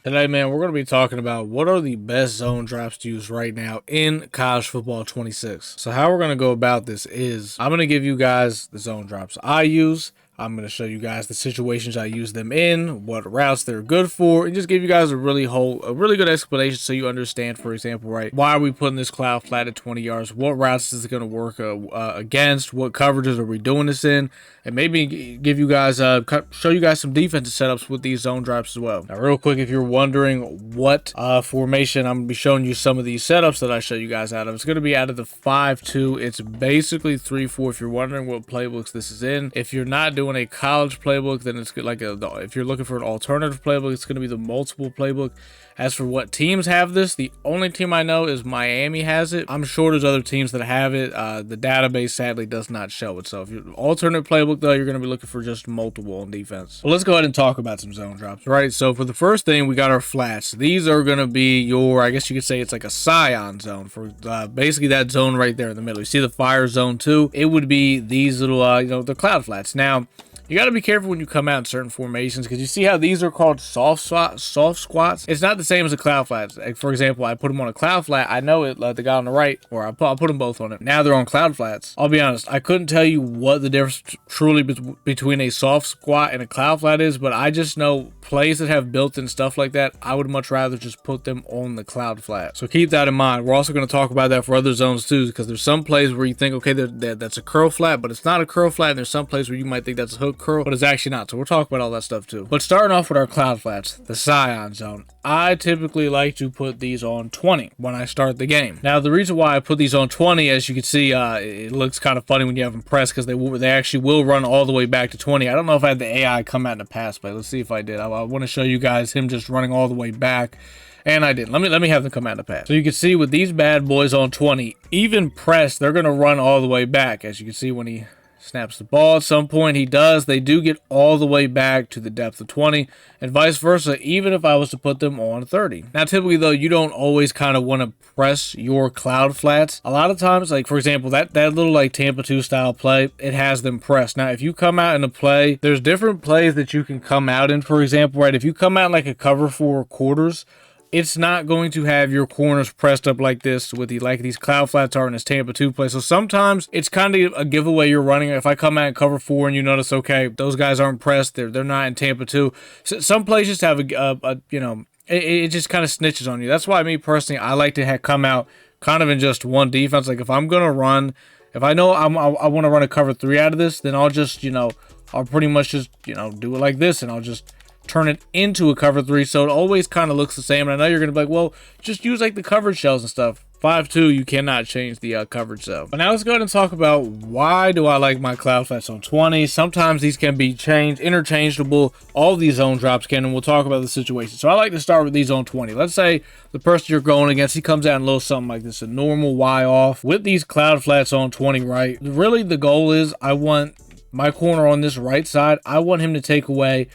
Today, man, we're going to be talking about what are the best zone drops to use right now in college football 26. So how we're going to go about this is I'm going to give you guys the zone drops I use. I'm going to show you guys the situations I use them in, what routes they're good for, and just give you guys a really good explanation so you understand, for example, right, why are we putting this cloud flat at 20 yards? What routes is it going to work against? What coverages are we doing this in? And maybe give you guys, show you guys some defensive setups with these zone drops as well. Now, real quick, if you're wondering what formation, I'm going to be showing you some of these setups that I show you guys out of. It's going to be out of the 5-2. It's basically 3-4 if you're wondering what playbooks this is in. If you're not doing a college playbook, then it's like if you're looking for an alternative playbook, it's going to be the multiple playbook. As for what teams have this, the only team I know is Miami has it. I'm sure there's other teams that have it. The database sadly does not show it. So if you're alternate playbook though, you're going to be looking for just multiple on defense. Well, let's go ahead and talk about some zone drops, right? So for the first thing, we got our flats. These are going to be your, I guess you could say it's like a Scion zone for basically that zone right there in the middle. You see the fire zone too? It would be these little, the cloud flats. Now, you got to be careful when you come out in certain formations because you see how these are called soft squats. It's not the same as a cloud flat. Like, for example, I put them on a cloud flat. I know it, the guy on the right, or I'll put them both on it. Now they're on cloud flats. I'll be honest, I couldn't tell you what the difference truly between a soft squat and a cloud flat is, but I just know plays that have built-in stuff like that, I would much rather just put them on the cloud flat. So keep that in mind. We're also going to talk about that for other zones too, because there's some plays where you think, okay, that's a curl flat, but it's not a curl flat. And there's some plays where you might think that's a hook curl, but it's actually not. So we'll talk about all that stuff too. But starting off with our cloud flats, the Scion Zone, I typically like to put these on 20 when I start the game. Now, the reason why I put these on 20, as you can see, it looks kind of funny when you have them pressed because they actually will run all the way back to 20. I don't know if I had the AI come out in the pass play. Let's see if I did. I want to show you guys him just running all the way back. And I didn't. Let me have them come out in the pass. So you can see with these bad boys on 20, even pressed, they're going to run all the way back. As you can see when he snaps the ball at some point, he does. They do get all the way back to the depth of 20 and vice versa, even if I was to put them on 30. Now, typically, though, you don't always kind of want to press your cloud flats. A lot of times, like, for example, that little, like, Tampa 2 style play, it has them pressed. Now, if you come out in a play, there's different plays that you can come out in, for example, right? If you come out in, like, a cover 4 quarters, it's not going to have your corners pressed up like this with these cloud flats are in this Tampa 2 play. So sometimes it's kind of a giveaway you're running. If I come out and cover 4 and you notice, okay, those guys aren't pressed, they're not in Tampa 2. So some plays just have it just kind of snitches on you. That's why me personally, I like to come out kind of in just one defense. Like if I'm going to run, if I know I want to run a cover 3 out of this, then I'll just, I'll pretty much just, do it like this and I'll just turn it into a cover 3 so it always kind of looks the same. And I know you're gonna be like, well, just use like the coverage shells and stuff. 5-2, you cannot change the coverage cell. But now let's go ahead and talk about why do I like my cloud flats on 20. Sometimes these can be interchangeable. All these zone drops can, and we'll talk about the situation. So I like to start with these on 20. Let's say the person you're going against, he comes out in a little something like this, a normal Y off with these cloud flats on 20, right? Really the goal is I want my corner on this right side, I want him to take away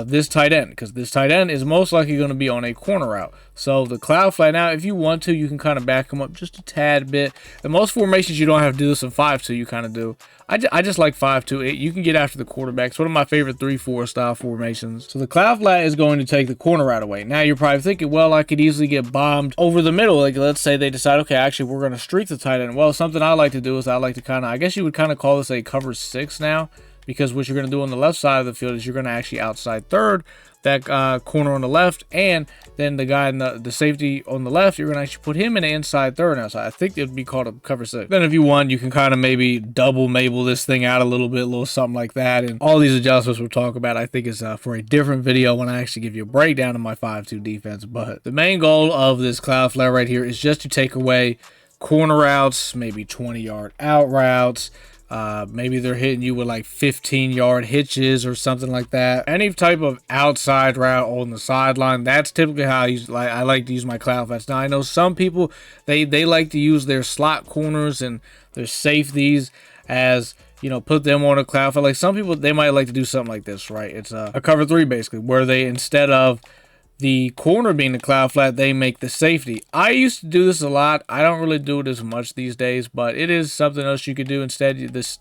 this tight end, because this tight end is most likely going to be on a corner route. So the cloud flat, now if you want to, you can kind of back him up just a tad bit. In most formations you don't have to do this in 5-2, you kind of do. I just like 5-2. You can get after the quarterback. It's one of my favorite 3-4 style formations. So the cloud flat is going to take the corner route away. Now you're probably thinking, well, I could easily get bombed over the middle. Like let's say they decide, okay, actually we're going to streak the tight end. Well, something I like to do is I like to kind of, I guess you would kind of call this a cover 6 now. Because what you're going to do on the left side of the field is you're going to actually outside third that corner on the left, and then the guy in the safety on the left, you're going to actually put him in the inside third now. So I think it would be called a cover 6. Then if you want, you can kind of maybe double Mabel this thing out a little bit, a little something like that. And all these adjustments we'll talk about, I think is for a different video when I actually give you a breakdown of my 5-2 defense. But the main goal of this cloud flare right here is just to take away corner routes, maybe 20-yard out routes. Maybe they're hitting you with like 15-yard hitches or something like that. Any type of outside route on the sideline, that's typically how I like to use my cloud flats. Now I know some people they like to use their slot corners and their safeties as, put them on a cloud flat. Like some people, they might like to do something like this, right? It's a cover 3 basically, where they, instead of the corner being the cloud flat, they make the safety. I used to do this a lot. I don't really do it as much these days, but it is something else you could do. Instead, this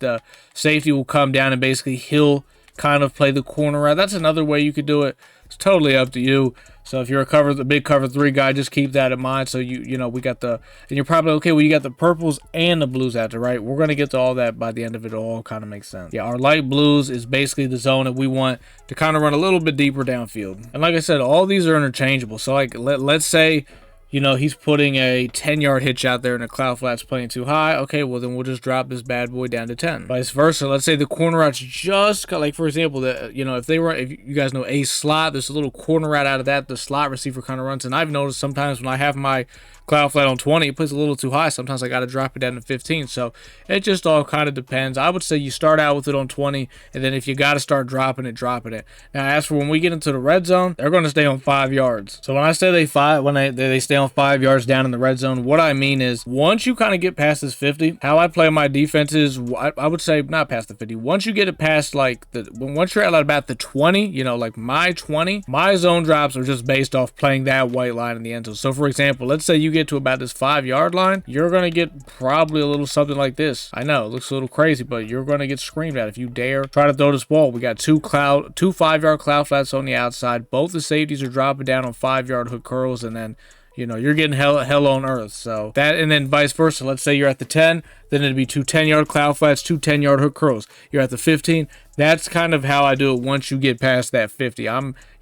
safety will come down and basically he'll kind of play the corner route. That's another way you could do it. It's totally up to you. So if you're a big cover 3 guy, just keep that in mind. So you know, we got and you're probably okay, well, you got the purples and the blues out there, right? We're going to get to all that by the end of it. All kind of makes sense. Yeah, our light blues is basically the zone that we want to kind of run a little bit deeper downfield. And like I said, all these are interchangeable. So like, let's say, you know, he's putting a 10-yard hitch out there and the cloud flat's playing too high. Okay, well, then we'll just drop this bad boy down to 10. Vice versa. Let's say the corner routes just got, like, for example, you know, if you guys know a slot, there's a little corner route out of that the slot receiver kind of runs. And I've noticed sometimes when I have my cloud flat on 20, it plays a little too high. Sometimes I got to drop it down to 15. So it just all kind of depends. I would say you start out with it on 20, and then if you got to start dropping it, dropping it. Now, as for when we get into the red zone, they're going to stay on 5 yards. So when I say they stay on 5 yards down in the red zone, what I mean is once you kind of get past this 50, how I play my defense is, I would say not past the 50. Once you get it past like once you're at about the 20, you know, like my 20, my zone drops are just based off playing that white line in the end zone. So for example, let's say you get to about this 5-yard line, you're going to get probably a little something like this. I know it looks a little crazy, but you're going to get screamed at if you dare try to throw this ball. We got two 5-yard cloud flats on the outside. Both the safeties are dropping down on 5-yard hook curls, and then, you know, you're getting hell on earth. So that, and then vice versa. Let's say you're at the 10, then it'd be two 10-yard cloud flats, two 10-yard hook curls. You're at the 15. That's kind of how I do it once you get past that 50.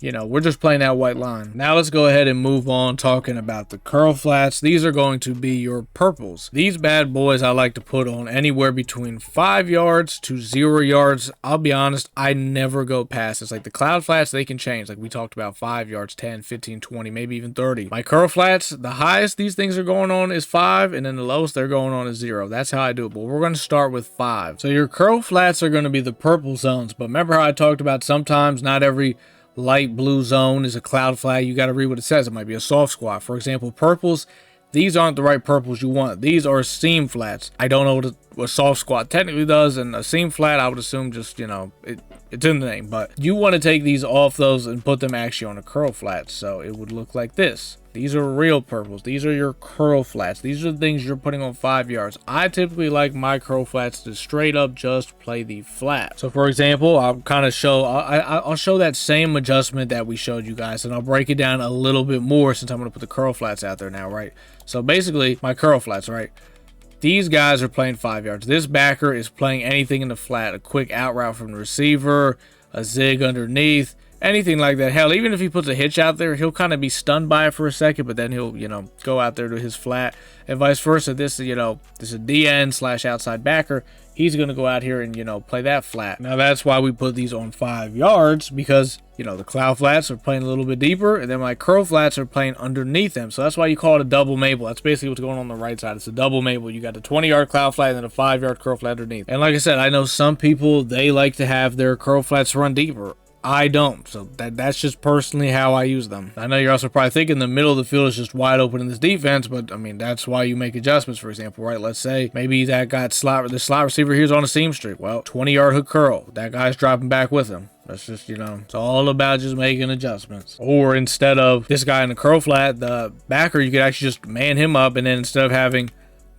You know, we're just playing that white line. Now let's go ahead and move on talking about the curl flats. These are going to be your purples. These bad boys I like to put on anywhere between 5 yards to 0 yards. I'll be honest, I never go past. It's like the cloud flats, they can change. Like we talked about 5 yards, 10, 15, 20, maybe even 30. My curl flats, the highest these things are going on is 5, and then the lowest they're going on is 0. That's how I do it, but we're going to start with 5. So your curl flats are going to be the purple zones, but remember how I talked about sometimes not every light blue zone is a cloud flat. You got to read what it says. It might be a soft squat. For example, purples, these aren't the right purples you want. These are seam flats. I don't know what a soft squat technically does, and a seam flat, I would assume just, you know, it's in the name, but you want to take these off those and put them actually on a curl flat. So it would look like this. These are real purples. These are your curl flats. These are the things you're putting on 5 yards. I typically like my curl flats to straight up just play the flat. So for example, I'll kind of show, I'll show that same adjustment that we showed you guys, and I'll break it down a little bit more since I'm going to put the curl flats out there now, right? So basically, my curl flats, right? These guys are playing 5 yards. This backer is playing anything in the flat, a quick out route from the receiver, a zig underneath, anything like that. Hell, even if he puts a hitch out there, he'll kind of be stunned by it for a second, but then he'll, you know, go out there to his flat, and vice versa. This is, you know, this is DN / outside backer. He's going to go out here and, you know, play that flat. Now, that's why we put these on 5 yards, because, you know, the cloud flats are playing a little bit deeper, and then my curl flats are playing underneath them. So that's why you call it a double maple. That's basically what's going on the right side. It's a double maple. You got the 20-yard cloud flat and then a 5-yard curl flat underneath. And like I said, I know some people, they like to have their curl flats run deeper. I don't. So that's just personally how I use them. I know you're also probably thinking the middle of the field is just wide open in this defense, but I mean, that's why you make adjustments, for example, right? Let's say maybe that got the slot receiver here's on a seam streak. Well, 20-yard hook curl. That guy's dropping back with him. That's just, you know, it's all about just making adjustments. Or instead of this guy in the curl flat, the backer, you could actually just man him up, and then instead of having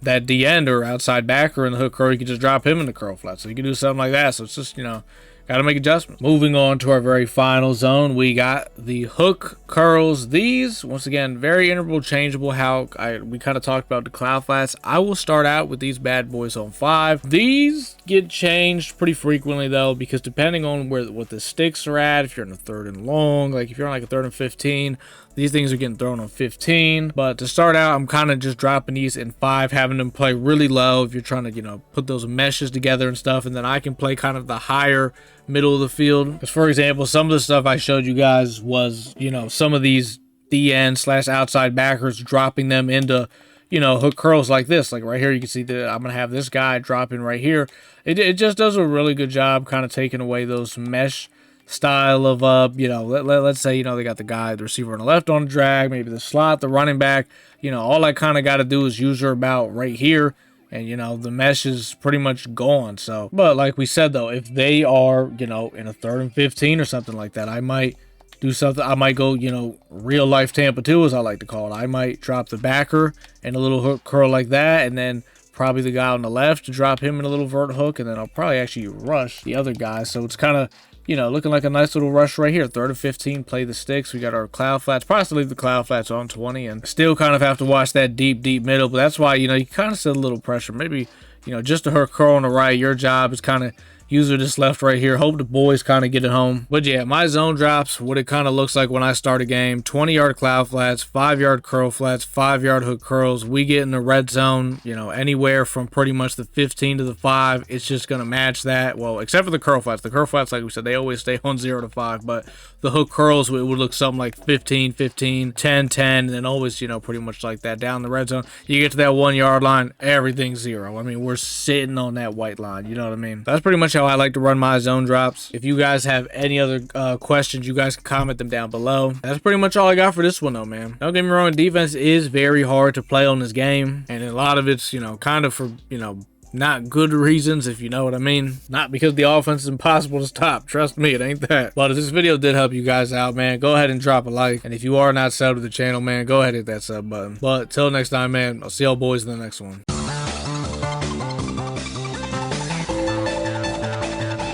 that D end or outside backer in the hook curl, you could just drop him in the curl flat. So you can do something like that. So it's just, you know, got to make adjustments. Moving on to our very final zone, we got the hook curls. These, once again, very interchangeable. We kind of talked about the cloud flats. I will start out with these bad boys on 5. These get changed pretty frequently though, because depending on what the sticks are at, if you're in a 3rd and long, like if you're on like a 3rd and 15, these things are getting thrown on 15. But to start out, I'm kind of just dropping these in 5, having them play really low if you're trying to, you know, put those meshes together and stuff. And then I can play kind of the higher middle of the field. Because for example, some of the stuff I showed you guys was, you know, some of these DN / outside backers, dropping them into, you know, hook curls like this. Like right here, you can see that I'm going to have this guy dropping right here. It just does a really good job kind of taking away those mesh style of, you know, let's say, you know, they got the receiver on the left on the drag, maybe the slot, the running back, you know, all I kind of got to do is use her about right here, and, you know, the mesh is pretty much gone. So, but like we said, though, if they are, you know, in a 3rd and 15 or something like that, I might do something. I might go, you know, real life Tampa 2, as I like to call it. I might drop the backer and a little hook curl like that, and then probably the guy on the left to drop him in a little vert hook, and then I'll probably actually rush the other guy. So it's kind of you know, looking like a nice little rush right here. 3rd and 15, play the sticks. We got our cloud flats. Probably still leave the cloud flats on 20 and still kind of have to watch that deep middle. But that's why, you know, you kind of set a little pressure. Maybe, you know, just to her curl on the right, your job is kind of use her this left right here. Hope the boys kind of get it home. But yeah, my zone drops, what it kind of looks like when I start a game. 20-yard cloud flats, 5-yard curl flats, 5-yard hook curls. We get in the red zone, you know, anywhere from pretty much the 15 to the 5. It's just going to match that. Well, except for the curl flats. The curl flats, like we said, they always stay on 0 to 5. But the hook curls, it would look something like 15, 15, 10, 10, and then always, you know, pretty much like that. Down the red zone, you get to that 1-yard line, everything's 0. I mean, we're sitting on that white line. You know what I mean? That's pretty much how I like to run my zone drops. If you guys have any other questions, you guys can comment them down below. That's pretty much all I got for this one though, man. Don't get me wrong, defense is very hard to play on this game, and a lot of it's, you know, kind of for, you know, not good reasons, if you know what I mean. Not because the offense is impossible to stop. Trust me, it ain't that. But if this video did help you guys out, man, go ahead and drop a like. And if you are not subbed to the channel, man, go ahead and hit that sub button. But till next time, man, I'll see y'all boys in the next one.